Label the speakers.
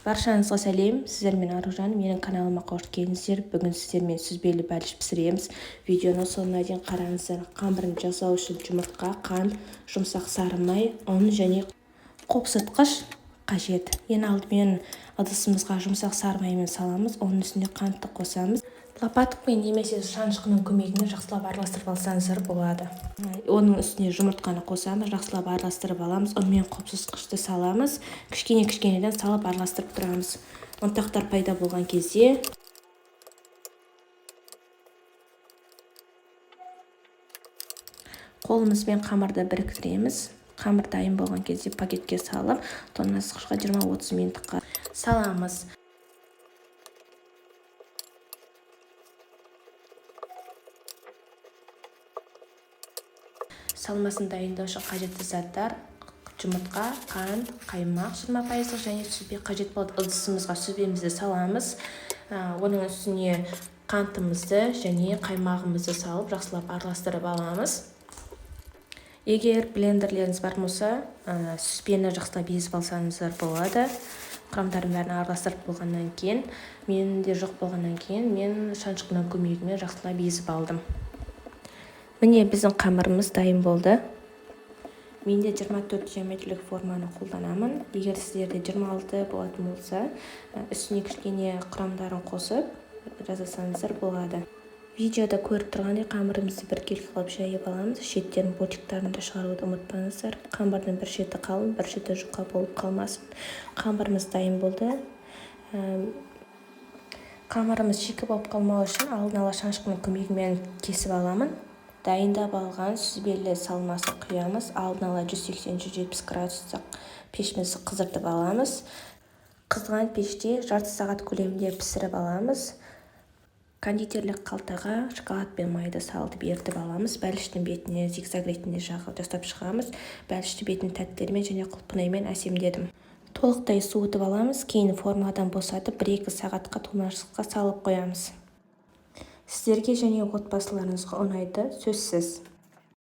Speaker 1: Баршаңызға сәлем, сіздермен Аружан, менің каналыма қош келдіңіздер. Бүгін сіздермен сүзбелі бәліш пісіреміз. Видеоны соңына дейін қараңыздар. Қамырын жасау үшін жұмыртқа, қант, жұмсақ сары май, ұн және қопсытқыш қажет. Ең алдымен ыдысымызға жұмсақ сары маймен саламыз, оның үстіне қантты қосамыз. Лопаткамен немесе шанышқының көмегімен жақсылап араластырып алсаңыздар болады. Оның үстіне жұмыртқаны қосамыз, жақсылап араластырып аламыз. Ұнмен қопсытқышты саламыз. Кішкенеден салып араластырып тұрамыз. Ұнтақтар пайда болған кезде қолымызбен қамырды біріктіреміз. Қамыр дайын болған кезде пакетке салып, тоңазытқышқа 20-30 минутқа саламыз. Салмасын дайындау үшін қажетті заттар: жұмыртқа, қант, қаймақ 20% және сүзбе қажет болады. Ыдысымызға сүзбемізді саламыз. Оның үстіне қантымызды және қаймағымызды салып, жақсылап араластырып аламыз. Егер блендерлеріңіз бар болса, сүзбені жақсылап езіп алсаңыздар болады. Құрамдарын бәрін араластырып болғаннан кейін, менде жоқ болғаннан кейін, мен шанышқының көмегімен жақсылап езіп алдым. Міне біздің қамырымыз дайын болды. Менде 24 диаметрлік форманы қолданамын. Егер сіздерде 26 болатын болса, үстіне кішкене құрамдарын қосып жасасаңыздар болады. Видеода көріп тұрғандай қамырымызды біркелкі қылып жайып аламыз. Шеттерін бөлтіктарында шығаруды ұмытпаңыздар. Қамырдың бір шеті қалың, бір шеті жұқа болып қалмасын. Қамырымыз дайын болды. Қамырымыз шикі болып қалмау үшін алдын ала шанышқының көмегімен кесіп аламын. Дайындап алған сүзбелі салмасын құямыз. Алдын ала 180-170 градуста пешімізді қыздыртып аламыз. Қызған пеште жарты сағат көлемінде пісіріп аламыз. Кондитерлік қалтаға шоколад пен майды салып ерітіп аламыз. Бәліштің бетіне зигзаг ретінде жасап шығамыз. Бәлішті бетін тәттермен және құлпынаймен әсемдедім. Толықтай суытып аламыз. Кейін формадан босатып 1-2 сағатқа тоңазытқышқа салып қоямыз. Сіздерге және отбасыларыңызға ұнайды, сөзсіз.